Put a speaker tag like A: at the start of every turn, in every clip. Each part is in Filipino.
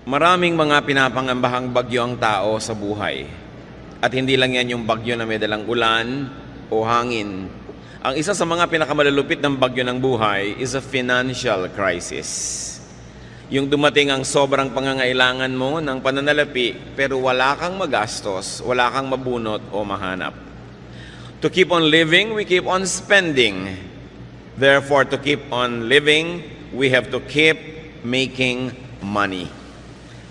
A: Maraming mga pinapangambahang bagyo ang tao sa buhay. At hindi lang yan yung bagyo na may dalang ulan o hangin. Ang isa sa mga pinakamalulupit ng bagyo ng buhay is a financial crisis. Yung dumating ang sobrang pangangailangan mo ng pananalapi pero wala kang magastos, wala kang mabunot o mahanap. To keep on living, we keep on spending. Therefore, to keep on living, we have to keep making money.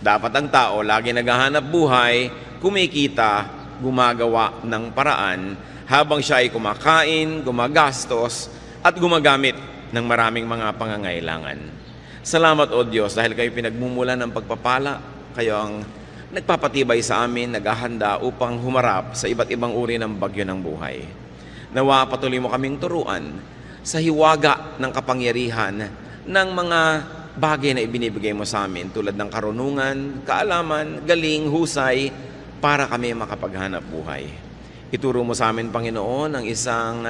A: Dapat ang tao lagi naghahanap buhay, kumikita, gumagawa ng paraan habang siya ay kumakain, gumagastos, at gumagamit ng maraming mga pangangailangan. Salamat o Diyos dahil kayo pinagmumulan ng pagpapala, kayo ang nagpapatibay sa amin, naghahanda upang humarap sa iba't ibang uri ng bagyo ng buhay. Nawa patuloy mo kaming turuan sa hiwaga ng kapangyarihan ng mga bagay na ibinibigay mo sa amin tulad ng karunungan, kaalaman, galing, husay para kami makapaghanap buhay. Ituro mo sa amin, Panginoon, ang isang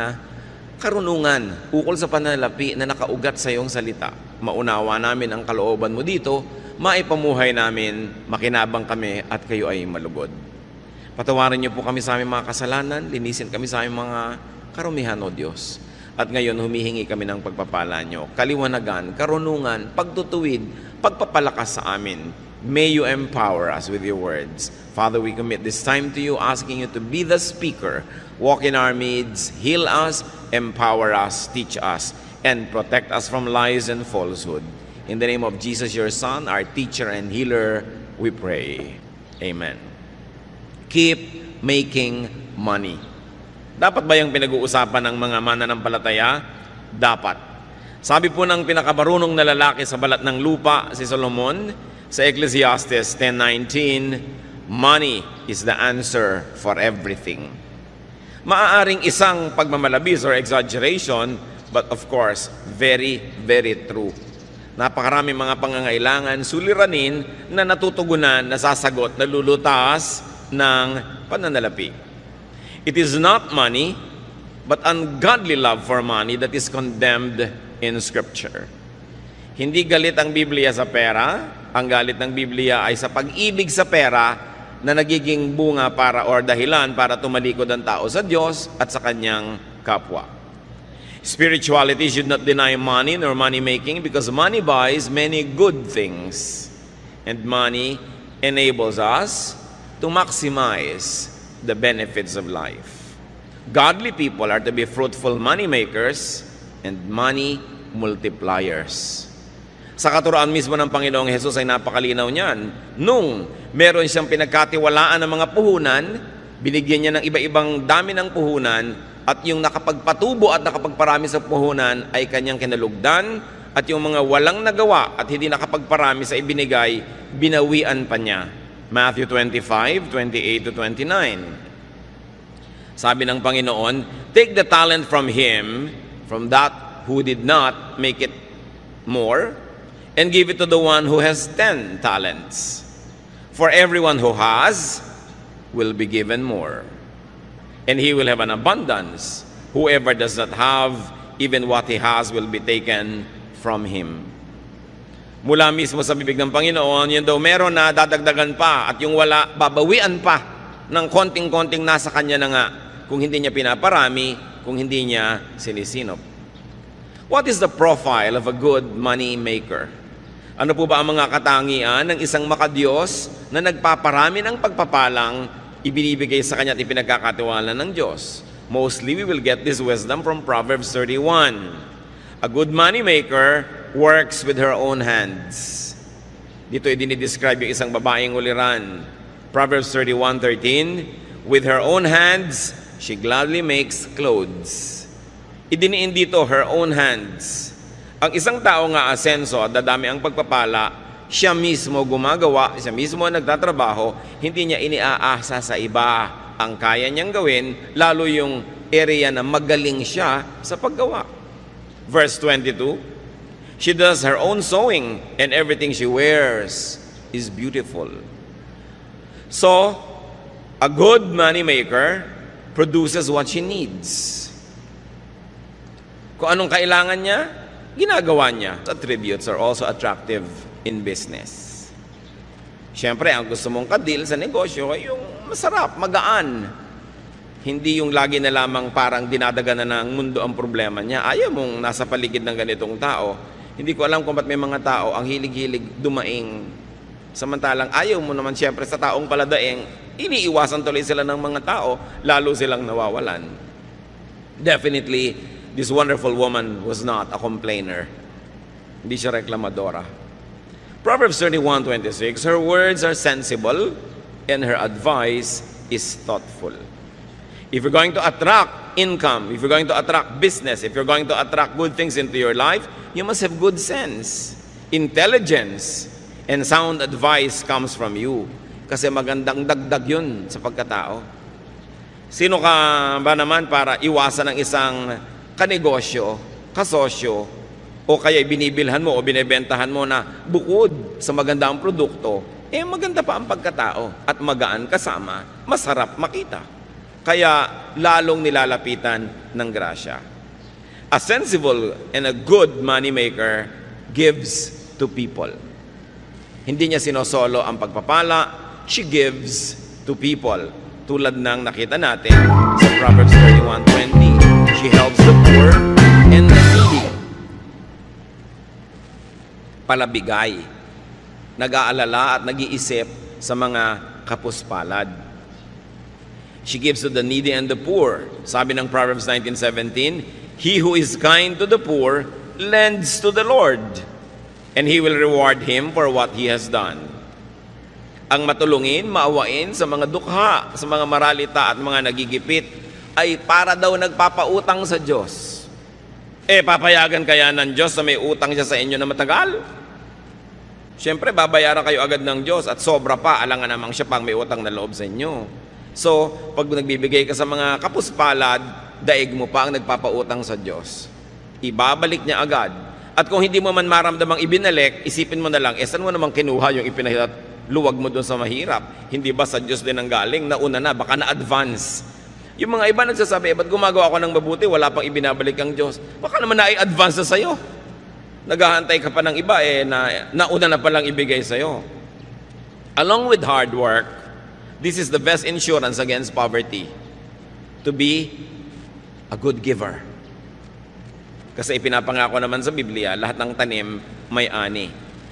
A: karunungan ukol sa pananalapi na nakaugat sa iyong salita. Maunawa namin ang kalooban mo dito, maipamuhay namin, makinabang kami at kayo ay malugod. Patawarin niyo po kami sa aming mga kasalanan, linisin kami sa aming mga karumihan, O Diyos. At ngayon, humihingi kami ng pagpapala nyo, kaliwanagan, karunungan, pagtutuwid, pagpapalakas sa amin. May you empower us with your words. Father, we commit this time to you, asking you to be the speaker. Walk in our midst, heal us, empower us, teach us, and protect us from lies and falsehood. In the name of Jesus, your Son, our teacher and healer, we pray. Amen. Keep making money. Dapat ba yung pinag-uusapan ng mga mananampalataya? Dapat. Sabi po ng pinakamarunong na lalaki sa balat ng lupa, si Solomon, sa Ecclesiastes 10:19, money is the answer for everything. Maaaring isang pagmamalabis or exaggeration, but of course, very, very true. Napakaraming mga pangangailangan, suliranin na natutugunan, nasasagot, nalulutas ng pananalapi. It is not money, but ungodly love for money that is condemned in Scripture. Hindi galit ang Biblia sa pera, ang galit ng Biblia ay sa pag-ibig sa pera na nagiging bunga para or dahilan para tumalikod ang tao sa Diyos at sa kanyang kapwa. Spirituality should not deny money nor money making because money buys many good things and money enables us to maximize the benefits of life. Godly people are to be fruitful money makers and money multipliers. Sa katuroan mismo ng Panginoong Hesus ay napakalinaw niyan. Nung meron siyang pinagkatiwalaan ng mga puhunan, binigyan niya ng iba-ibang dami ng puhunan at yung nakapagpatubo at nakapagparami sa puhunan ay kanyang kinalugdan at yung mga walang nagawa at hindi nakapagparami sa ibinigay, binawian pa niya. Matthew 25:28-29. Sabi ng Panginoon, take the talent from him, from that who did not make it more, and give it to the one who has 10 talents. For everyone who has will be given more, and he will have an abundance. Whoever does not have, even what he has will be taken from him. Mula mismo sa bibig ng Panginoon, yun daw meron na dadagdagan pa at yung wala, babawian pa ng konting-konting nasa kanya na nga kung hindi niya pinaparami, kung hindi niya sinisinop. What is the profile of a good money maker? Ano po ba ang mga katangian ng isang makadiyos na nagpaparami ng pagpapalang ibinibigay sa kanya at ipinagkakatiwala ng Diyos? Mostly, we will get this wisdom from Proverbs 31. A good money maker works with her own hands. Dito ay dinidescribe yung isang babaeng uliran. Proverbs 31:13, with her own hands, she gladly makes clothes. Idiniin dito, her own hands. Ang isang tao nga asenso at dadami ang pagpapala, siya mismo gumagawa, siya mismo nagtatrabaho, hindi niya iniaasa sa iba ang kaya niyang gawin, lalo yung area na magaling siya sa paggawa. Verse 22, she does her own sewing and everything she wears is beautiful. So, a good money maker produces what she needs. Kung anong kailangan niya, ginagawa niya. Attributes are also attractive in business. Siyempre, ang gusto mong kadil sa negosyo ay yung masarap, magaan. Hindi yung lagi na lamang parang dinadaganan ng mundo ang problema niya. Ayaw mong nasa paligid ng ganitong tao. Hindi ko alam kung ba't may mga tao ang hilig-hilig dumaing. Samantalang ayaw mo naman siyempre sa taong paladaing, iniiwasan tuloy sila ng mga tao, lalo silang nawawalan. Definitely, this wonderful woman was not a complainer. Hindi siya reklamadora. Proverbs 31:26, her words are sensible and her advice is thoughtful. If you're going to attract income, if you're going to attract business, if you're going to attract good things into your life, you must have good sense, intelligence, and sound advice comes from you. Kasi magandang dagdag yun sa pagkatao. Sino ka ba naman para iwasan ng isang kanegosyo, kasosyo, o kaya binibilhan mo o binebentahan mo na bukod sa maganda ang produkto, maganda pa ang pagkatao at magaan kasama, masarap makita. Kaya lalong nilalapitan ng grasya. A sensible and a good money maker gives to people. Hindi niya sinosolo ang pagpapala, she gives to people. Tulad ng nakita natin sa Proverbs 31:20, she helps the poor and the needy. Palabigay, nag-aalala at nag-iisip sa mga kapuspalad. She gives to the needy and the poor. Sabi ng Proverbs 19:17, he who is kind to the poor lends to the Lord, and He will reward him for what he has done. Ang matulungin, maawain sa mga dukha, sa mga maralita at mga nagigipit, ay para daw nagpapautang sa Diyos. Papayagan kaya ng Diyos na may utang siya sa inyo na matagal? Siyempre, babayaran kayo agad ng Diyos at sobra pa, alangan namang siya pang may utang na loob sa inyo. So, pag nagbibigay ka sa mga kapuspalad, daig mo pa ang nagpapautang sa Diyos. Ibabalik niya agad. At kung hindi mo man maramdamang ibinalik, isipin mo na lang, saan mo namang kinuha yung luwag mo doon sa mahirap? Hindi ba sa Diyos din ang galing? Nauna na, baka na-advance. Yung mga iba nagsasabi, ba't gumagawa ako ng mabuti, wala pang ibinabalik ang Diyos? Baka naman na-advance na sa'yo. Naghahantay ka pa ng iba, nauna na palang ibigay sa'yo. Along with hard work, this is the best insurance against poverty. To be a good giver. Kasi ipinapangako naman sa Biblia, lahat ng tanim may ani.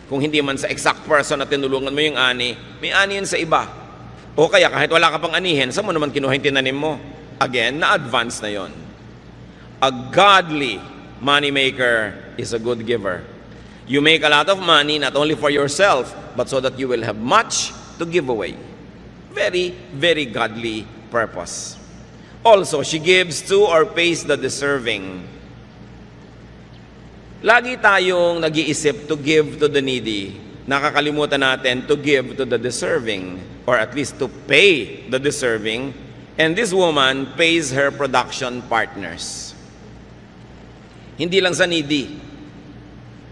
A: Kung hindi man sa exact person na tinulungan mo yung ani, may ani yun sa iba. O kaya kahit wala ka pang anihin, saan mo naman kinuha yung tinanim mo? Again, na-advance na yon. A godly moneymaker is a good giver. You make a lot of money not only for yourself, but so that you will have much to give away. Very, very godly purpose. Also, she gives to or pays the deserving. Lagi tayong nag-iisip to give to the needy. Nakakalimutan natin to give to the deserving, or at least to pay the deserving. And this woman pays her production partners. Hindi lang sa needy.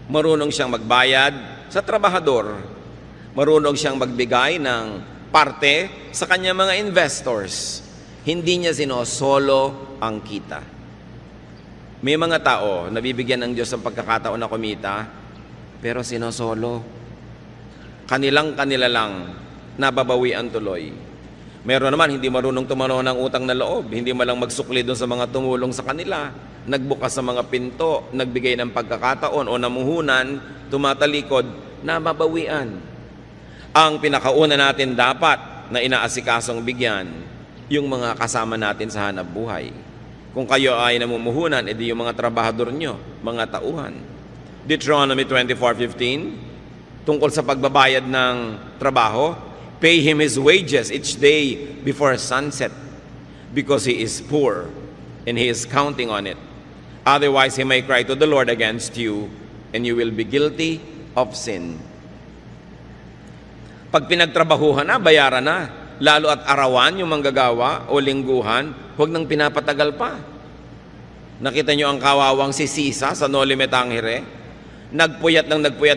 A: Marunong siyang magbayad sa trabahador. Marunong siyang magbigay ng parte sa kanyang mga investors. Hindi niya sinosolo ang kita. May mga tao na bibigyan ng Diyos ng pagkakataon na kumita, pero sinosolo. Kanila lang nababawian tuloy. Meron naman hindi marunong tumanaw ng utang na loob, hindi malang magsukli doon sa mga tumulong sa kanila, nagbukas sa mga pinto, nagbigay ng pagkakataon o namuhunan, tumatalikod, nababawian. Ang pinakauna natin dapat na inaasikasong bigyan, yung mga kasama natin sa hanap buhay. Kung kayo ay namumuhunan, edi yung mga trabahador nyo, mga tauhan. Deuteronomy 24:15, tungkol sa pagbabayad ng trabaho, pay him his wages each day before sunset, because he is poor and he is counting on it. Otherwise, he may cry to the Lord against you, and you will be guilty of sin. Pag pinagtrabahuhan na, bayaran na. Lalo at arawan yung manggagawa o lingguhan, huwag nang pinapatagal pa. Nakita nyo ang kawawang si Sisa sa Noli Me Tangere? Nagpuyat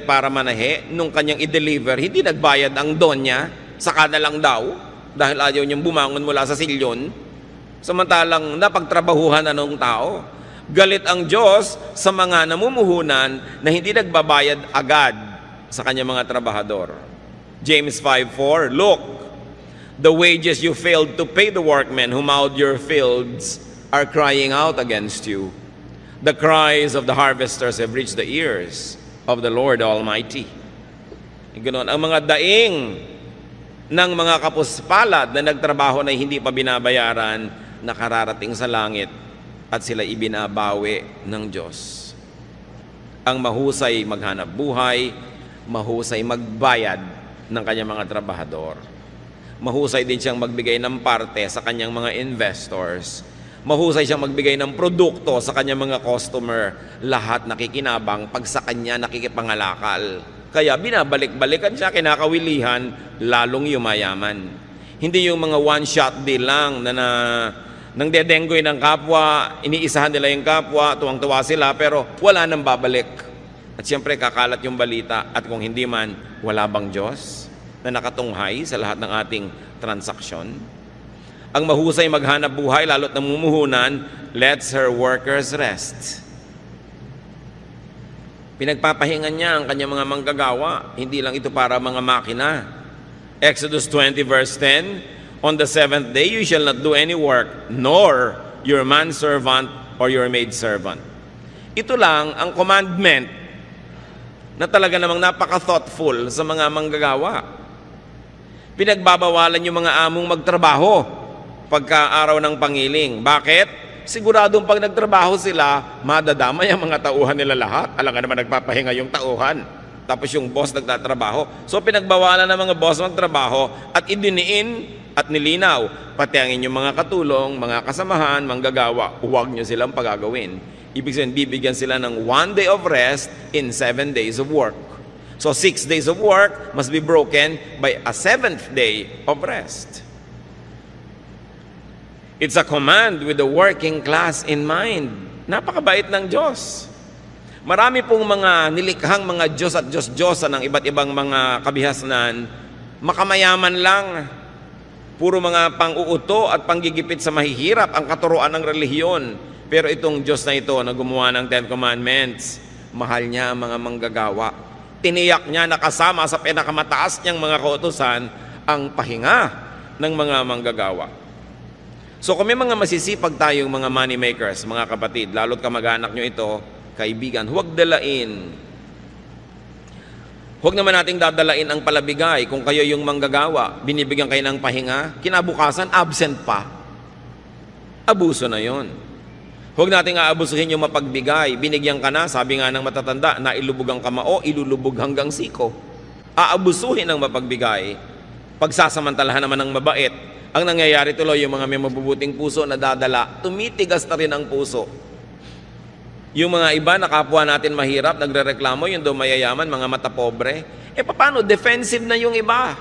A: para manahe, nung kanyang i-deliver, hindi nagbayad ang donya, saka na lang daw, dahil ayaw niyang bumangon mula sa silyon. Samantalang napagtrabahuhan na ng tao. Galit ang Diyos sa mga namumuhunan na hindi nagbabayad agad sa kanyang mga trabahador. James 5:4, look, the wages you failed to pay the workmen who mowed your fields are crying out against you. The cries of the harvesters have reached the ears of the Lord Almighty. Ganon, ang mga daing ng mga kapuspalad na nagtrabaho na hindi pa binabayaran, nakararating sa langit at sila ibinabawi ng Diyos. Ang mahusay maghanap buhay, mahusay magbayad ng kanyang mga trabahador. Mahusay din siyang magbigay ng parte sa kanyang mga investors. Mahusay siyang magbigay ng produkto sa kanyang mga customer. Lahat nakikinabang pag sa kanya nakikipangalakal. Kaya binabalik-balikan siya, kinakawilihan, lalong yumayaman. Hindi yung mga one-shot deal lang na nang dedenggoy ng kapwa, iniisahan nila yung kapwa, tuwang-tuwa sila, pero wala nang babalik. At siyempre kakalat yung balita, at kung hindi man, wala bang Diyos na nakatunghay sa lahat ng ating transaksyon? Ang mahusay maghanap buhay, lalo't namumuhunan, lets her workers rest. Pinagpapahingan niya ang kanyang mga manggagawa. Hindi lang ito para mga makina. Exodus 20 verse 10, on the seventh day you shall not do any work, nor your manservant or your maidservant. Ito lang ang commandment na talaga namang napaka-thoughtful sa mga manggagawa. Pinagbabawalan yung mga among magtrabaho pagka araw ng pangiling. Bakit? Siguradong pag nagtrabaho sila, madadamay ang mga tauhan nila lahat. Alam nga naman nagpapahinga yung tauhan. Tapos yung boss nagtatrabaho. So pinagbawalan ng mga boss magtrabaho at idiniin at nilinaw. Pati ang inyong mga katulong, mga kasamahan, manggagawa, huwag nyo silang pagagawin. Ibig sabihin, bibigyan sila ng 1 day of rest in 7 days of work. So 6 days of work must be broken by a 7th day of rest. It's a command with the working class in mind. Napakabait ng Diyos. Marami pong mga nilikhang mga Diyos at Diyos-Diyosa ng iba't ibang mga kabihasnan, makamayaman lang. Puro mga pang-uuto at panggigipit sa mahihirap ang katuruan ng relihiyon. Pero itong Diyos na ito na gumawa ng 10 Commandments, mahal niya ang mga manggagawa. Tiniyak niya na kasama sa pinakamataas niyang mga kautusan ang pahinga ng mga manggagawa. So kung may mga masisipag tayong mga money makers, mga kapatid, lalo't kamag-anak nyo ito, kaibigan, huwag dalain. Huwag naman nating dadalain ang palabigay. Kung kayo yung manggagawa, binibigyan kayo ng pahinga, kinabukasan, absent pa. Abuso na yon. Huwag nating aabusuhin yung mapagbigay. Binigyan ka na, sabi nga ng matatanda, na ilubog ang kamao, ilulubog hanggang siko. Aabusuhin ang mapagbigay. Pagsasamantalahan naman ng mabait, ang nangyayari tuloy, yung mga may mabubuting puso na dadala, tumitigas na rin ang puso. Yung mga iba na kapwa natin mahirap, nagrereklamo, yung daw mayayaman, mga mata pobre. Paano? Defensive na yung iba.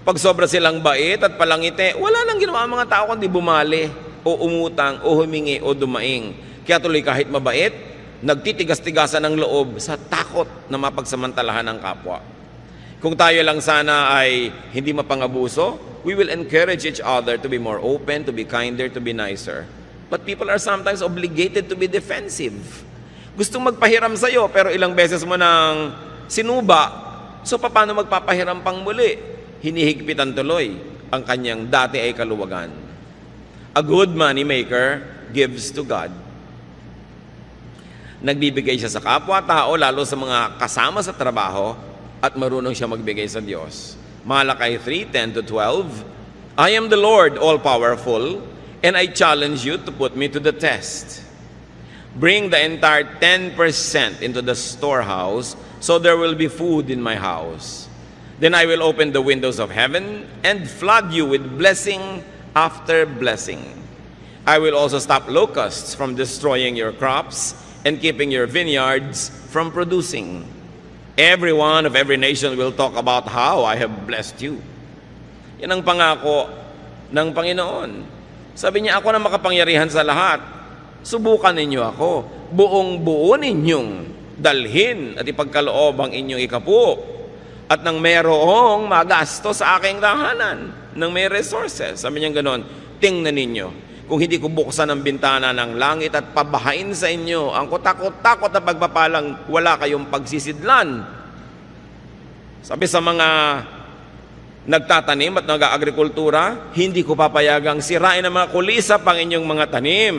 A: Pag sobra silang bait at palangite, wala lang ginawa ang mga tao kundi bumali, o umutang, o humingi, o dumaing. Kaya tuloy kahit mabait, nagtitigas-tigasan ng loob sa takot na mapagsamantalahan ng kapwa. Kung tayo lang sana ay hindi mapangabuso, we will encourage each other to be more open, to be kinder, to be nicer. But people are sometimes obligated to be defensive. Gustong magpahiram sa'yo, pero ilang beses mo nang sinuba. So paano magpapahiram pang muli? Hinihigpitan tuloy ang kanyang dati ay kaluwagan. A good money maker gives to God. Nagbibigay siya sa kapwa-tao, lalo sa mga kasama sa trabaho, at marunong siya magbigay sa Diyos. Malakay 3:10-12, I am the Lord, all-powerful, and I challenge you to put me to the test. Bring the entire 10% into the storehouse, so there will be food in my house. Then I will open the windows of heaven and flood you with blessing after blessing. I will also stop locusts from destroying your crops and keeping your vineyards from producing. Everyone of every nation will talk about how I have blessed you. Yan ang pangako ng Panginoon. Sabi niya, ako na makapangyarihan sa lahat. Subukan ninyo ako. Buong-buo ninyong dalhin at ipagkaloob ang inyong ikapu. At nang mayroong magasto sa aking tahanan, nang may resources. Sabi niya gano'n, tingnan ninyo. Kung hindi ko buksan ang bintana ng langit at pabahain sa inyo ang kutakot-takot na pagpapalang wala kayong pagsisidlan. Sabi sa mga nagtatanim at nag-aagrikultura, hindi ko papayagang sirain ang mga kulisap ang inyong mga tanim.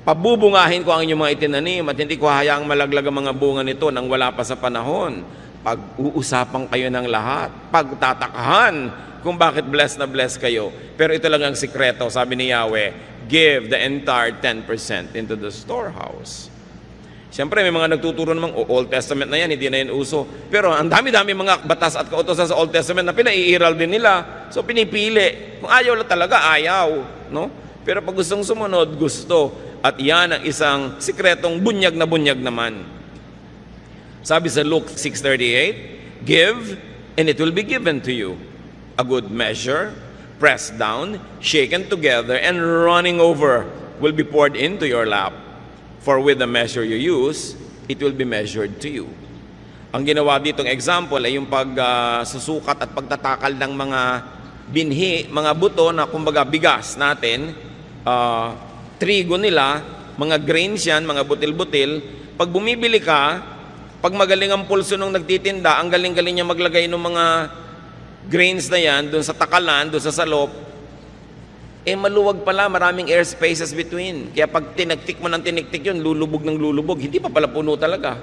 A: Pabubungahin ko ang inyong mga itinanim at hindi ko hayaang malaglag ang mga bunga nito nang wala pa sa panahon. Pag-uusapan kayo ng lahat, pagtatakahan kung bakit blessed na blessed kayo. Pero ito lang ang sikreto, sabi ni Yahweh, give the entire 10% into the storehouse. Siyempre, may mga nagtuturo namang Old Testament na yan, hindi na yan uso. Pero ang dami-dami mga batas at kautosan sa Old Testament na pinaiiral din nila. So, pinipili. Kung ayaw lang talaga, ayaw. No? Pero pag gustong sumunod, gusto. At yan ang isang sikretong bunyag naman. Sabi sa Luke 6:38, give, and it will be given to you. A good measure, pressed down, shaken together, and running over will be poured into your lap. For with the measure you use, it will be measured to you. Ang ginawa ditong example ay yung pagsusukat at pagtatakal ng mga binhi, mga buto na kumbaga bigas natin, trigo nila, mga grains yan, mga butil-butil. Pag bumibili ka, pag magaling ang pulso nung nagtitinda, ang galing-galing niya maglagay ng mga grains na yan, doon sa takalan, doon sa salop, maluwag pala, maraming air spaces between. Kaya pag tinagtik mo ng tiniktik yun, lulubog ng lulubog. Hindi pa pala puno talaga.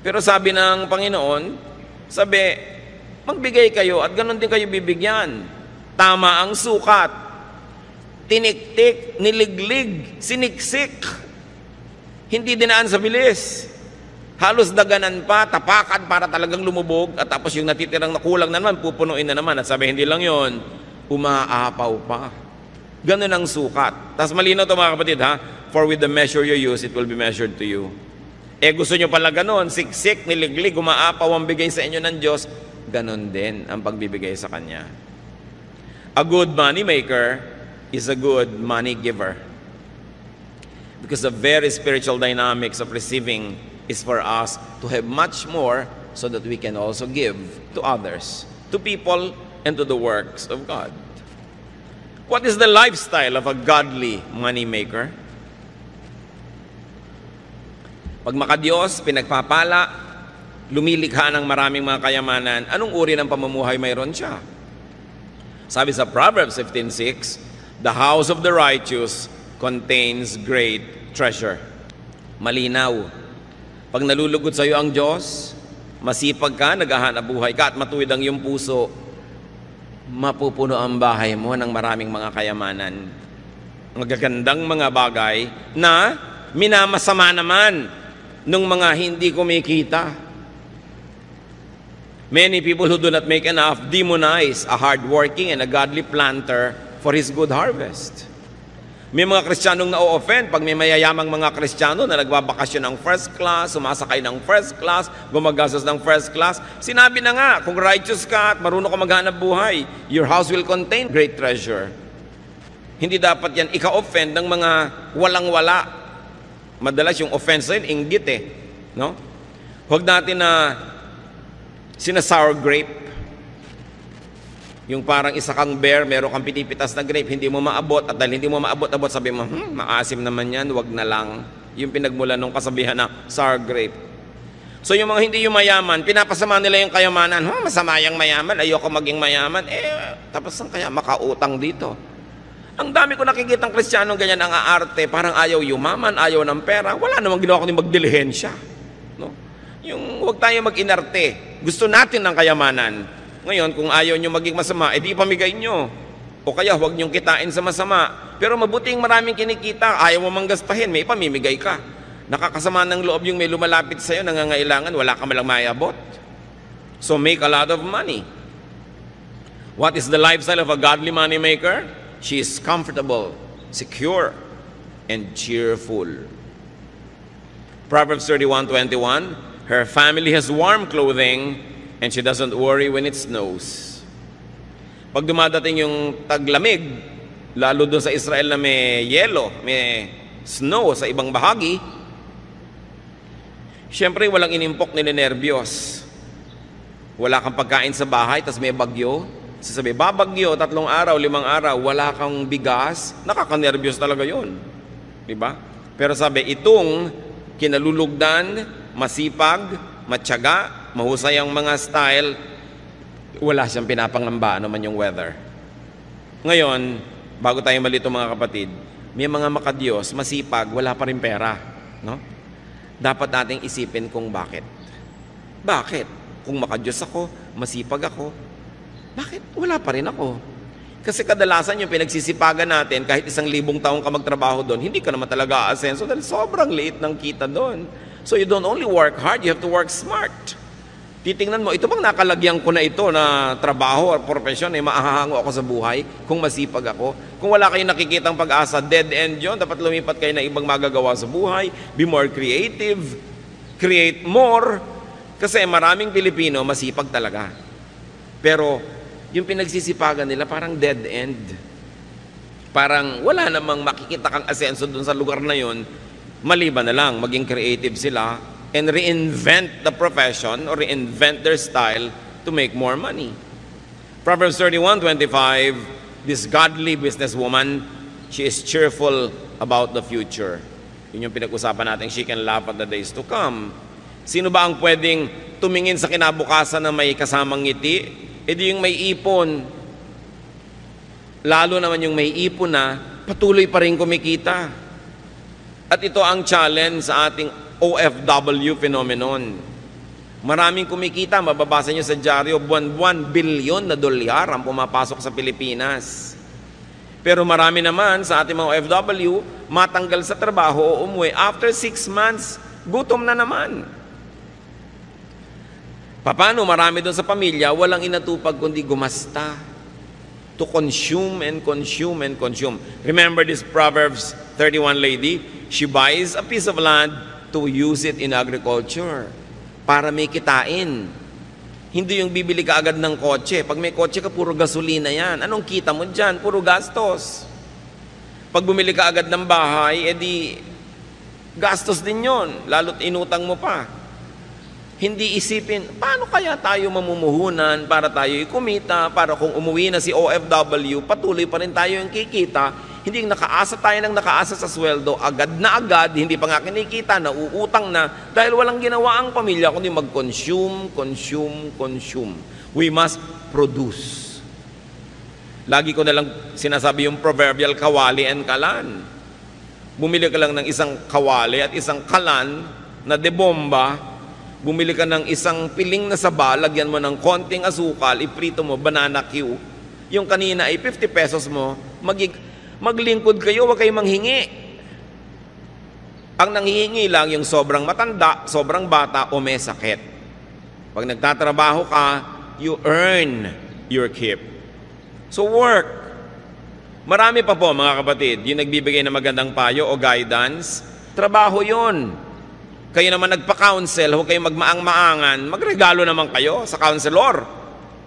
A: Pero sabi ng Panginoon, magbigay kayo at ganun din kayo bibigyan. Tama ang sukat. Tiniktik, niliglig, siniksik. Hindi dinaan sa bilis. Halos daganan pa, tapakan para talagang lumubog. At tapos yung natitirang nakulang na naman, pupunuin na naman. At sabi, hindi lang yon, umaapaw pa. Ganun ang sukat. Tapos malinaw ito mga kapatid ha, for with the measure you use, it will be measured to you. Gusto nyo pala ganun, siksik, niliglig, umaapaw ang bigay sa inyo ng Diyos, ganun din ang pagbibigay sa Kanya. A good money maker is a good money giver. Because the very spiritual dynamics of receiving is for us to have much more so that we can also give to others, to people, and to the works of God. What is the lifestyle of a godly money maker? Pag makadiyos, pinagpapala, lumilikha ng maraming mga kayamanan, anong uri ng pamumuhay mayroon siya? Sabi sa Proverbs 15:6, the house of the righteous contains great treasure. Malinaw. Pag nalulugod sa iyo ang Diyos, masipag ka, naghahanap buhay ka, at matuwid ang iyong puso, mapupuno ang bahay mo ng maraming mga kayamanan. Magagandang mga bagay na minamasama naman ng mga hindi kumikita. Many people who do not make enough demonize a hardworking and a godly planter for his good harvest. May mga Kristiyanong na-offend pag may mayayamang mga Kristiyano na nagbabakasyon ng first class, sumasakay ng first class, gumagastos ng first class. Sinabi na nga, kung righteous ka at marunong ka maghanap buhay, your house will contain great treasure. Hindi dapat yan ika-offend ng mga walang-wala. Madalas yung offense na yun, inggit no? Huwag natin na sina-sour grape. Yung parang isa kang bear, meron kang pinipitas na grape, hindi mo maabot, at dahil hindi mo maabot-abot, sabi mo, maasim naman yan, wag na lang. Yung pinagmula nung kasabihan na sour grape. So yung mga hindi yung mayaman, pinapasama nila yung kayamanan. Masama yung mayaman, ayoko maging mayaman. Tapos saan kaya makautang dito? Ang dami ko nakikitang Kristiyanong ganyan ang aarte, parang ayaw yumaman, ayaw ng pera. Wala namang ginawa kundi magdilihensya. No? Yung huwag tayo mag-inarte. Gusto natin ng kayamanan. Ngayon, kung ayaw nyo maging masama, edi ipamigay nyo. O kaya huwag nyong kitain sa masama. Pero mabuting maraming kinikita, ayaw mo manggastahin, may ipamimigay ka. Nakakasama ng loob yung may lumalapit sa'yo, nangangailangan, wala ka malang mayabot. So make a lot of money. What is the lifestyle of a godly money maker? She is comfortable, secure, and cheerful. Proverbs 31:21, her family has warm clothing, and she doesn't worry when it snows. Pag dumadating yung taglamig, lalo doon sa Israel na may yelo, may snow sa ibang bahagi, siyempre walang inimpok ninenervyos. Wala kang pagkain sa bahay, tas may bagyo. Sasabi, babagyo, 3 araw, 5 araw, wala kang bigas, nakakanervyos talaga yun. Diba? Pero sabi, itong kinalulugdan, masipag, matyaga, mahusay ang mga style, Wala siyang pinapangamba naman yung weather. Ngayon, bago tayo malito mga kapatid, may mga makadiyos, masipag, wala pa rin pera. No? Dapat nating isipin kung bakit. Bakit? Kung makadiyos ako, masipag ako, bakit wala pa rin ako? Kasi kadalasan yung pinagsisipagan natin, kahit 1,000 taong ka magtrabaho doon, hindi ka naman talaga aasenso dahil sobrang liit ng kita doon. So you don't only work hard, you have to work smart. Titingnan mo, ito bang nakalagyan ko na ito na trabaho or profesyon, maahahango ako sa buhay kung masipag ako? Kung wala kayong nakikitang pag-asa, dead end yun. Dapat lumipat kayo na ibang magagawa sa buhay. Be more creative. Create more. Kasi maraming Pilipino masipag talaga. Pero yung pinagsisipagan nila parang dead end. Parang wala namang makikita kang asenso dun sa lugar na yun. Maliban na lang, maging creative sila and reinvent the profession or reinvent their style to make more money. Proverbs 31:25, this godly businesswoman, she is cheerful about the future. Yun yung pinag-usapan natin, she can laugh at the days to come. Sino ba ang pwedeng tumingin sa kinabukasan na may kasamang ngiti? E di yung may ipon. Lalo naman yung may ipon na patuloy pa rin kumikita. At ito ang challenge sa ating OFW phenomenon. Maraming kumikita, mababasa nyo sa dyaryo, buwan-buwan, bilyon na dolyar ang pumapasok sa Pilipinas. Pero marami naman sa ating mga OFW, matanggal sa trabaho o umuwi. After 6 months, gutom na naman. Paano marami doon sa pamilya, walang inatupag kundi gumasta. To consume and consume and consume. Remember this Proverbs 31 lady? She buys a piece of land to use it in agriculture para may kitain. Hindi yung bibili ka agad ng kotse. Pag may kotse ka, puro gasolina yan. Anong kita mo dyan? Puro gastos. Pag bumili ka agad ng bahay, edi gastos din yon. Lalo't inutang mo pa. Hindi isipin, paano kaya tayo mamumuhunan para tayo kumita, para kung umuwi na si OFW, patuloy pa rin tayo yung kikita. Hindi nakaasa tayo ng nakaasa sa sweldo, agad na agad, hindi pa nga kinikita, nauutang na, dahil walang ginawa ang pamilya, kundi mag-consume, consume, consume. We must produce. Lagi ko na lang sinasabi yung proverbial kawali and kalan. Bumili ka lang ng isang kawali at isang kalan na debomba, bumili ka ng isang piling na saba, lagyan mo ng konting asukal, iprito mo, banana Q. Yung kanina ay 50 pesos mo, maglingkod kayo, huwag kayong manghingi. Ang nanghihingi lang yung sobrang matanda, sobrang bata o may sakit. Pag nagtatrabaho ka, you earn your keep. So work. Marami pa po mga kapatid, yung nagbibigay ng magandang payo o guidance, trabaho yon. Kayo naman nagpa-counsel, huwag kayong magmaang-maangan, magregalo naman kayo sa counselor.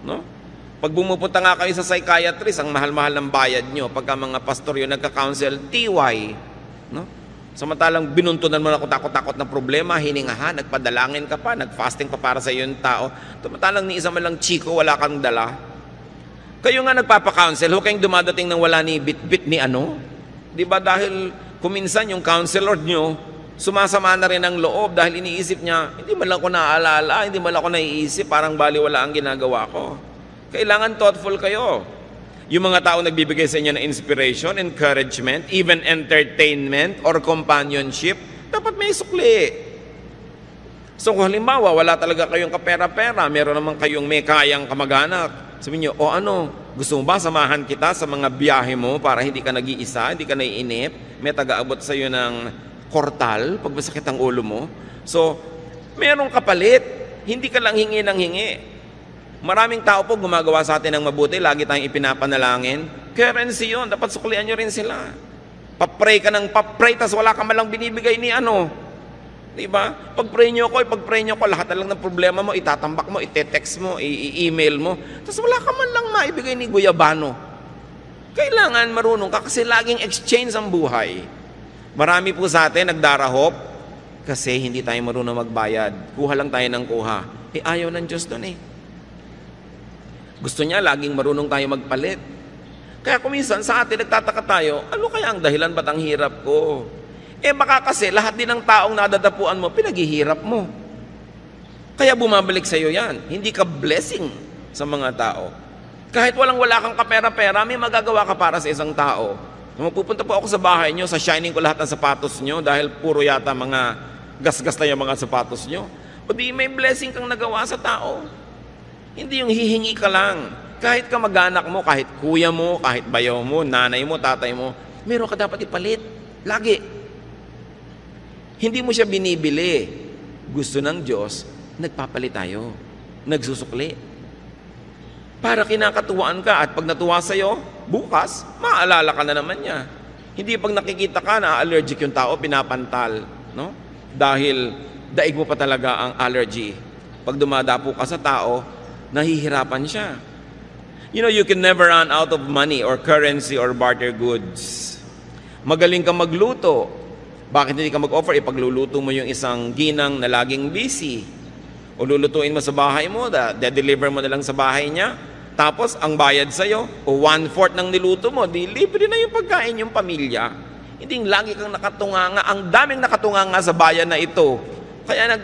A: No? Pag bumupunta nga kayo sa psychiatrist, ang mahal-mahal ng bayad nyo. Pagka mga pastor yun nagka-counsel, TY. No? Samantalang binuntunan mo na takot-takot na problema, hiningahan, nagpadalangin ka pa, nag-fasting pa para sa iyo yung tao. Samantalang ni isa man lang chiko, wala kang dala. Kayo nga nagpapa-counsel, huwag kayong dumadating ng wala ni bit-bit ni ano. Di ba dahil kuminsan yung counselor nyo, sumasama na rin ang loob dahil iniisip niya, hindi man lang ako naaalala, hindi man lang ako naiisip, parang baliwala ang ginagawa ko. Kailangan thoughtful kayo. Yung mga tao nagbibigay sa inyo ng inspiration, encouragement, even entertainment or companionship, dapat may sukli. So kung halimbawa, wala talaga kayong kapera-pera, meron naman kayong may kayang kamag-anak, sabihin nyo, o ano, gusto mo ba samahan kita sa mga biyahe mo para hindi ka nag-iisa, hindi ka naiinip, may taga-abot sa iyo ng kortal pag masakit ang ulo mo. So, merong kapalit, hindi ka lang hingi ng hingi. Maraming tao po gumagawa sa atin ng mabuti, lagi tayong ipinapanalangin. Currency yun, dapat suklian nyo rin sila. Papray ka ng papray, tas wala ka malang binibigay ni ano. Diba? Pag-pray nyo ko, lahat na lang ng problema mo, itatambak mo, ite-text mo, i-email mo. Tas wala ka man lang maibigay ni Guyabano. Kailangan marunong ka kasi laging exchange ang buhay. Marami po sa atin nagdarahop kasi hindi tayo marunong magbayad. Kuha lang tayo ng kuha. Ayaw ng Diyos doon eh. Gusto niya laging marunong tayo magpalit. Kaya kuminsan sa atin nagtataka tayo, ano kaya ang dahilan ba't ang hirap ko? Baka kasi lahat din ng taong nadadapuan mo, pinaghihirap mo. Kaya bumabalik sa iyo yan. Hindi ka blessing. sa mga tao. Kahit wala kang kapera-pera, may magagawa ka para sa isang tao. Nung pupunta po ako sa bahay nyo, sa shining ko lahat ng sapatos nyo dahil puro yata mga gasgas na yung mga sapatos nyo. O di may blessing kang nagawa sa tao. Hindi yung hihingi ka lang. Kahit kamag-anak mo, kahit kuya mo, kahit bayaw mo, nanay mo, tatay mo, meron ka dapat ipalit. Lagi. Hindi mo siya binibili. Gusto ng Diyos, nagpapalit tayo. Nagsusukli. Para kinakatuwaan ka at pag natuwa sa'yo, bukas, maaalala ka na naman niya. Hindi pag nakikita ka na allergic yung tao, pinapantal. No? Dahil daig mo pa talaga ang allergy. Pag dumadapo ka sa tao, nahihirapan siya. You know, you can never run out of money or currency or barter goods. Magaling ka magluto. Bakit hindi ka mag-offer? Ipagluluto mo yung isang ginang na laging busy. O lulutuin mo sa bahay mo, de-deliver mo na lang sa bahay niya. Tapos, ang bayad sa'yo, o 1/4 ng niluto mo, di libre na yung pagkain yung pamilya. Hindi lagi kang nakatunganga. Ang daming nakatunganga sa bayan na ito. Kaya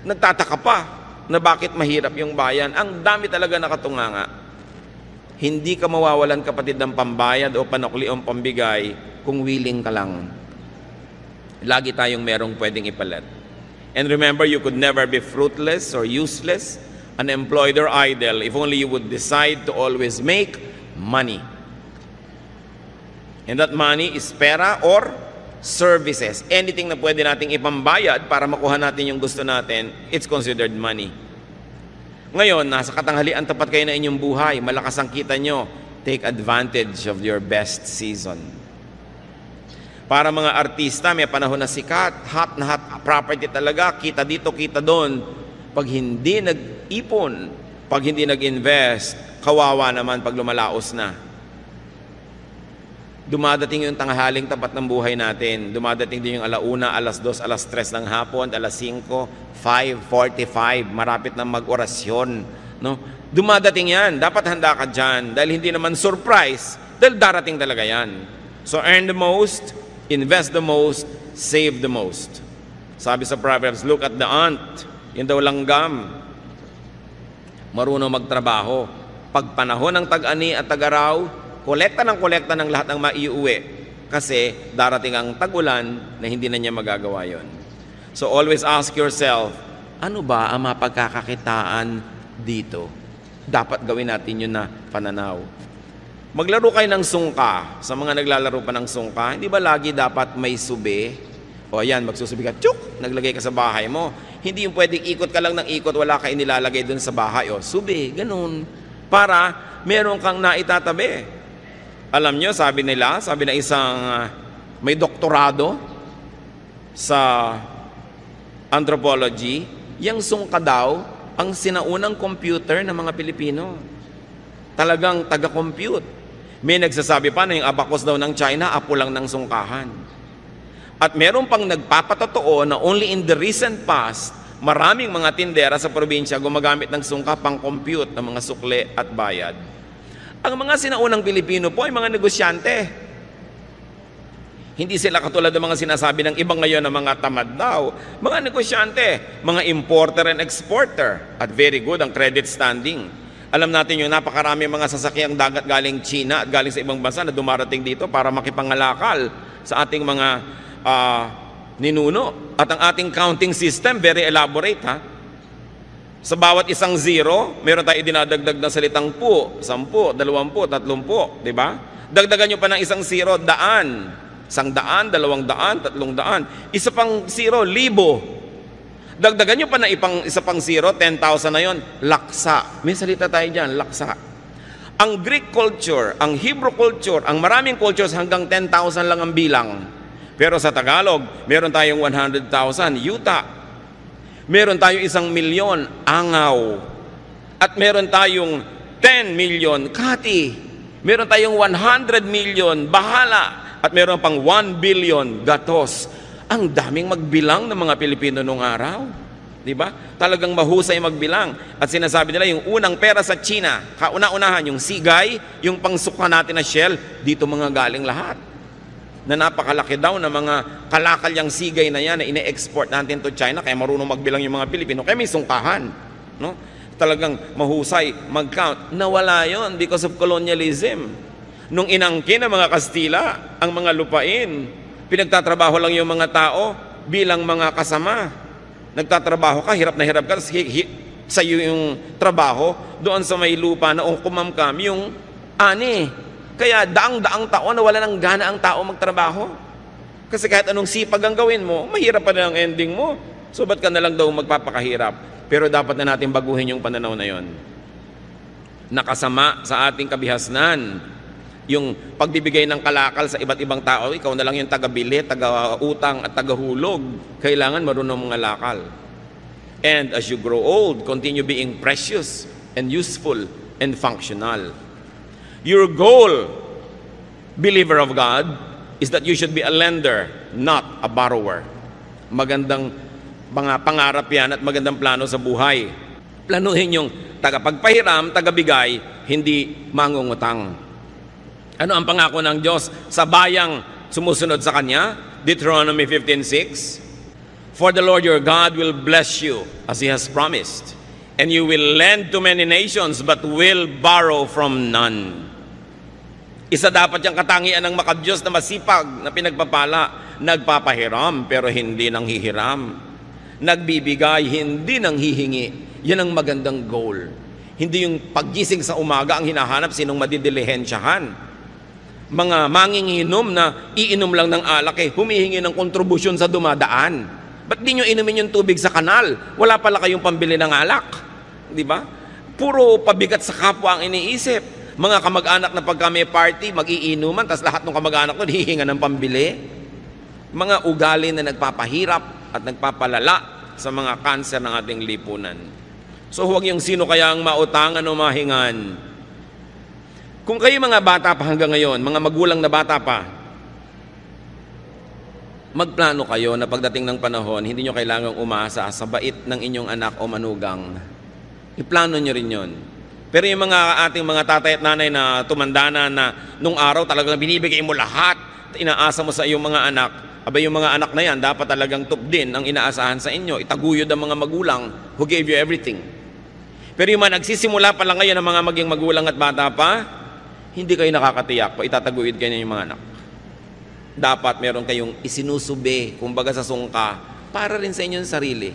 A: nagtataka pa na bakit mahirap yung bayan. Ang dami talaga nakatunganga. Hindi ka mawawalan, kapatid, ng pambayad o panukli o pambigay kung willing ka lang. Lagi tayong merong pwedeng ipalit. And remember, you could never be fruitless or useless, unemployed or idle if only you would decide to always make money. And that money is pera or services. Anything na pwede nating ipambayad para makuha natin yung gusto natin, it's considered money. Ngayon, nasa katanghalian, tapat kayo na inyong buhay, malakas ang kita nyo, take advantage of your best season. Para mga artista, may panahon na sikat, hot na hot property talaga, kita dito, kita doon. Pag hindi nag-ipon, pag hindi nag-invest, kawawa naman pag lumalaos na. Dumadating yung tanghaling tapat ng buhay natin. Dumadating din yung 1:00, 2:00, 3:00 ng hapon, 5:00, 5:45, marapit na mag-orasyon. No? Dumadating yan. Dapat handa ka dyan. Dahil hindi naman surprise. Dahil darating talaga yan. So earn the most, invest the most, save the most. Sabi sa Proverbs, look at the ant. Yun daw langgam. Marunong magtrabaho. Pag panahon ng tag-ani at tag-araw, kolekta ng lahat ng maiuwi. Kasi darating ang tag-ulan na hindi na niya magagawa yon. So always ask yourself, ano ba ang mapagkakakitaan dito? Dapat gawin natin yun na pananaw. Maglaro kayo ng sungka. Sa mga naglalaro pa ng sungka, hindi ba lagi dapat may sube? O ayan, magsusubi ka, tsyuk, naglagay ka sa bahay mo. Hindi yung pwedeng ikot ka lang ng ikot, wala ka inilalagay dun sa bahay. O, sube, ganun. Para meron kang naitatabi. Alam nyo, sabi na isang may doktorado sa anthropology, yung sungka daw, ang sinaunang computer ng mga Pilipino. Talagang taga-compute. May nagsasabi pa na yung abacus daw ng China, apo lang ng sungkahan. At meron pang nagpapatotoo na only in the recent past, maraming mga tindera sa probinsya gumagamit ng sungka pang compute ng mga sukle at bayad. Ang mga sinaunang Pilipino po ay mga negosyante. Hindi sila katulad ng mga sinasabi ng ibang ngayon na mga tamad daw. Mga negosyante, mga importer and exporter. At very good ang credit standing. Alam natin yung napakarami mga sasakyang dagat galing China at galing sa ibang bansa na dumarating dito para makipangalakal sa ating mga ninuno. At ang ating counting system, very elaborate, ha? Sa bawat isang zero, meron tayo dinadagdag na salitang po, 10, 20, 30, di ba? Dagdagan nyo pa ng isang zero, 100, 100, 200, 300. Isa pang zero, 1,000. Dagdagan nyo pa na isa pang zero, 10,000 na yon, laksa. May salita tayo dyan, laksa. Ang Greek culture, ang Hebrew culture, ang maraming cultures hanggang 10,000 lang ang bilang. Pero sa Tagalog, meron tayong 100,000, yuta. Meron tayong 1,000,000, angaw. At meron tayong 10 million, kati. Meron tayong 100 million, bahala. At meron pang 1 billion, gatos. Ang daming magbilang ng mga Pilipino noong araw. Diba? Talagang mahusay magbilang. At sinasabi nila yung unang pera sa China, kauna-unahan, yung sigay, yung pangsuka natin na shell, dito mga galing lahat. Na napakalaki daw na mga kalakalyang sigay na yan na ine-export natin to China, kaya marunong magbilang yung mga Pilipino, kaya may sungkahan. No? talagang mahusay mag-count. Nawala yon because of colonialism. Nung inangkin ng mga Kastila ang mga lupain, pinagtatrabaho lang yung mga tao bilang mga kasama. Nagtatrabaho ka, hirap na hirap ka, sa iyo yung trabaho, doon sa may lupa na kumamkam yung ani. Kaya daang-daang taon na wala nang gana ang tao magtrabaho. Kasi kahit anong sipag ang gawin mo, mahirap pa na ang ending mo. So ba't ka na lang daw magpapakahirap? Pero dapat na natin baguhin yung pananaw na yon. Nakasama sa ating kabihasnan yung pagbibigay ng kalakal sa iba't ibang tao. Ikaw na lang yung taga-bili, taga-utang at taga-hulog. Kailangan marunong mga lakal. And as you grow old, continue being precious and useful and functional. Your goal, believer of God, is that you should be a lender, not a borrower. Magandang mga pangarap yan at magandang plano sa buhay. Planuhin yung tagapagpahiram, tagabigay, hindi mangungutang. Ano ang pangako ng Diyos sa bayang sumusunod sa Kanya? Deuteronomy 15:6. For the Lord your God will bless you as He has promised, and you will lend to many nations but will borrow from none. Isa dapat yung katangian ng makadiyos na masipag na pinagpapala. Nagpapahiram pero hindi nang hihiram. Nagbibigay, hindi nang hihingi. Yan ang magandang goal. Hindi yung paggising sa umaga ang hinahanap sinong madidilihensyahan. Mga manginginom na iinom lang ng alak humihingi ng kontribusyon sa dumadaan. Ba't di nyo inumin yung tubig sa kanal? Wala pala kayong pambili ng alak. Di ba? Puro pabigat sa kapwa ang iniisip. Mga kamag-anak na pagka may party, mag-iinuman, tas lahat ng kamag-anak nun hihinga ng pambili. Mga ugali na nagpapahirap at nagpapalala sa mga kanser ng ating lipunan. So huwag yung sino kaya ang mautangan o mahingan. Kung kayo mga bata pa hanggang ngayon, mga magulang na bata pa, magplano kayo na pagdating ng panahon, hindi nyo kailangang umasa sa bait ng inyong anak o manugang. Iplano nyo rin yon. Pero yung mga ating mga tatay at nanay na tumanda na nung araw talagang binibigay mo lahat, inaasa mo sa iyong mga anak, abay yung mga anak na yan, dapat talagang top din ang inaasahan sa inyo. Itaguyod ang mga magulang who gave you everything. Pero yung mga nagsisimula pa lang ngayon ng mga maging magulang at bata pa, hindi kayo nakakatiyak pa, itataguyod kayo ng mga anak. Dapat meron kayong isinusubi, kumbaga sa sungka, para rin sa inyong sarili.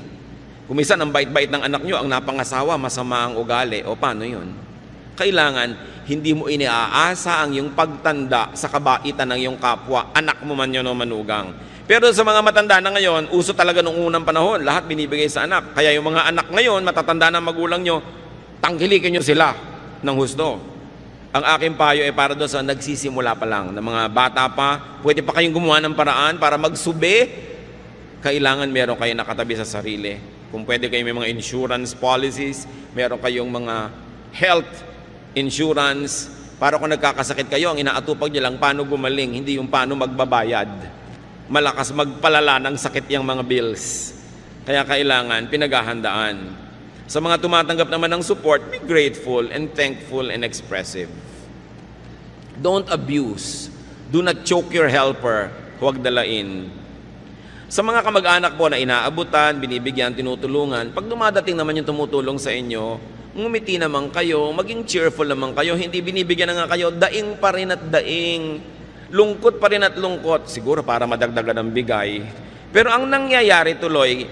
A: Kung minsan ang bait-bait ng anak nyo, ang napangasawa, masama ang ugali, o paano yun? Kailangan, hindi mo iniaasa ang iyong pagtanda sa kabaitan ng iyong kapwa, anak mo man yun o manugang. Pero sa mga matanda na ngayon, uso talaga nung unang panahon, lahat binibigay sa anak. Kaya yung mga anak ngayon, matatanda na magulang nyo, tangkilikin nyo sila ng husto. Ang aking payo ay para doon sa nagsisimula pa lang, na mga bata pa, pwede pa kayong gumawa ng paraan para magsubi, kailangan meron kayo nakatabi sa sarili. Kung pwede kayo may mga insurance policies, meron kayong mga health insurance, para kung nagkakasakit kayo, ang inaatupag nyo lang paano gumaling, hindi yung paano magbabayad. Malakas magpalala ng sakit yung mga bills. Kaya kailangan pinaghahandaan. Sa mga tumatanggap naman ng support, be grateful and thankful and expressive. Don't abuse. Do not choke your helper. Huwag dalain. Sa mga kamag-anak po na inaabutan, binibigyan, tinutulungan, pag dumadating naman yung tumutulong sa inyo, ngumiti naman kayo, maging cheerful naman kayo, hindi binibigyan na nga kayo, daing pa rin at daing, lungkot pa rin at lungkot, siguro para madagdagan ng bigay. Pero ang nangyayari tuloy,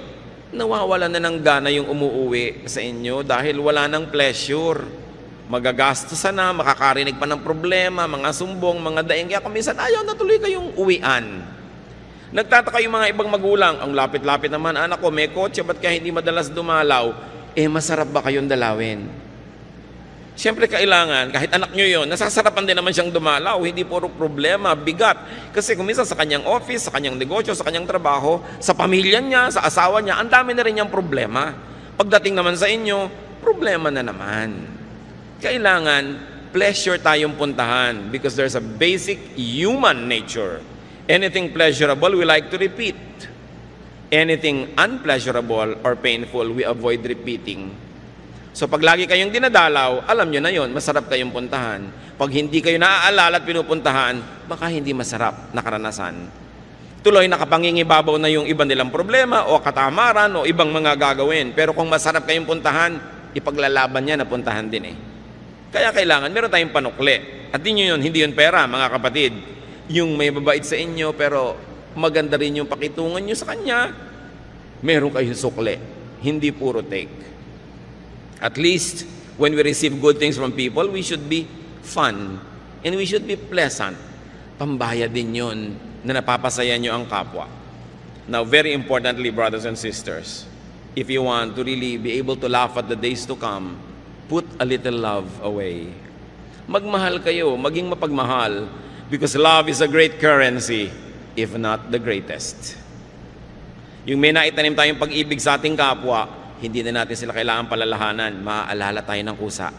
A: nawawala na ng gana yung umuuwi sa inyo dahil wala ng pleasure. Magagastosan na, makakarinig pa ng problema, mga sumbong, mga daing, kaya kuminsan ayaw na tuloy kayong uwian. Nagtataka yung mga ibang magulang, ang lapit-lapit naman, anak ko, may kotse, ba't kaya hindi madalas dumalaw? Masarap ba kayong dalawin? Siyempre kailangan, kahit anak nyo yun, nasasarapan din naman siyang dumalaw, hindi puro problema, bigat. Kasi kung minsan sa kanyang office, sa kanyang negosyo, sa kanyang trabaho, sa pamilya niya, sa asawa niya, ang dami na rin niyang problema. Pagdating naman sa inyo, problema na naman. Kailangan, pleasure tayong puntahan because there's a basic human nature. Anything pleasurable, we like to repeat. Anything unpleasurable or painful, we avoid repeating. So pag lagi kayong dinadalaw, alam nyo na yon, masarap kayong puntahan. Pag hindi kayo naaalala at pinupuntahan, baka hindi masarap na karanasan. Tuloy nakapangingibabaw na yung iba nilang problema o katamaran o ibang mga gagawin. Pero kung masarap kayong puntahan, ipaglalaban niya, napuntahan din eh. Kaya kailangan, meron tayong panukli. At hindi yun pera, mga kapatid. Yung may babait sa inyo, pero maganda rin yung pakitungan nyo sa kanya, meron kayong sukli. Hindi puro take. At least, when we receive good things from people, we should be fun. And we should be pleasant. Pambaya din yun na napapasaya nyo ang kapwa. Now, very importantly, brothers and sisters, if you want to really be able to laugh at the days to come, put a little love away. Magmahal kayo, maging mapagmahal, because love is a great currency, if not the greatest. Yung may naitanim tayong pag-ibig sa ating kapwa, hindi na natin sila kailangan palalahanan, maaalala tayo ng kusa.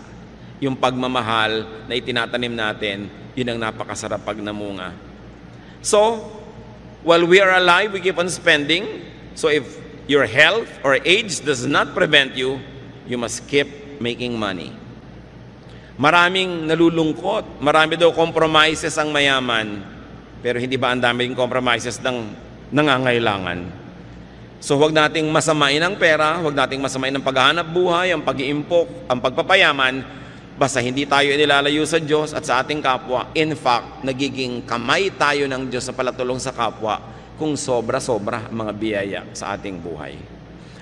A: Yung pagmamahal na itinatanim natin, yun ang napakasarap pag namunga. So, while we are alive, we keep on spending. So if your health or age does not prevent you, you must keep making money. Maraming nalulungkot, marami daw compromises ang mayaman, pero hindi ba ang daming compromises ng nangangailangan? So huwag nating masamain ang pera, huwag nating masamain ang paghahanap buhay, ang pag-iimpok, ang pagpapayaman, basta hindi tayo inilalayo sa Diyos at sa ating kapwa. In fact, nagiging kamay tayo ng Diyos sa palatulong sa kapwa kung sobra-sobra ang mga biyaya sa ating buhay.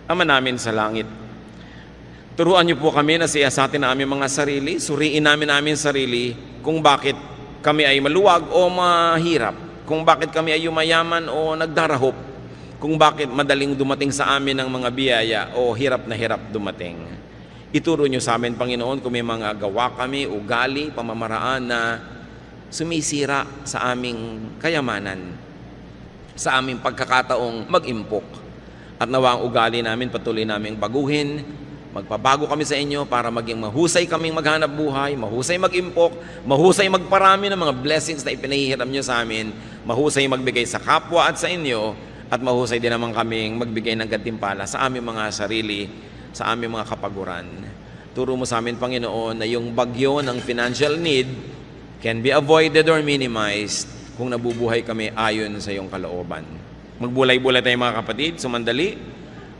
A: Ama namin sa langit, turuan niyo po kami na siyasatin na aming mga sarili, suriin namin sarili kung bakit kami ay maluwag o mahirap, kung bakit kami ay yumayaman o nagdarahop, kung bakit madaling dumating sa amin ang mga biyaya o hirap na hirap dumating. Ituro niyo sa amin, Panginoon, kung may mga gawa kami, ugali, pamamaraan na sumisira sa aming kayamanan, sa aming pagkakataong mag-impok. At nawa ang ugali namin patuloy naming baguhin, magpabago kami sa inyo para maging mahusay kaming maghanap buhay, mahusay mag-impok, mahusay magparami ng mga blessings na ipinahihiram niyo sa amin, mahusay magbigay sa kapwa at sa inyo, at mahusay din naman kaming magbigay ng gantimpala sa aming mga sarili, sa aming mga kapaguran. Turo mo sa amin, Panginoon, na yung bagyo ng financial need can be avoided or minimized kung nabubuhay kami ayon sa iyong kalooban. Magbulay-bulay tayo mga kapatid, sumandali.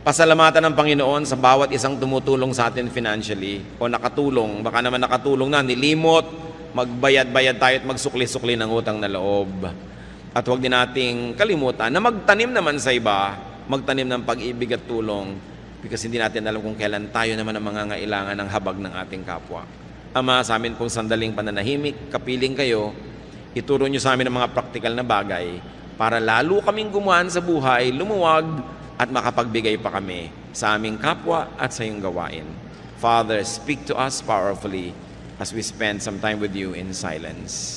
A: Pasalamatan ng Panginoon sa bawat isang tumutulong sa atin financially o nakatulong, baka naman nakatulong na, nilimot, magbayad-bayad tayo at magsukli-sukli ng utang na loob. At huwag din nating kalimutan na magtanim naman sa iba, magtanim ng pag-ibig at tulong, because hindi natin alam kung kailan tayo naman ang mangangailangan ng habag ng ating kapwa. Ama, sa amin pong sandaling pananahimik, kapiling kayo, ituro nyo sa amin ang mga praktikal na bagay para lalo kaming gumaan sa buhay, lumuwag at makapagbigay pa kami sa aming kapwa at sa iyong gawain. Father, speak to us powerfully as we spend some time with you in silence.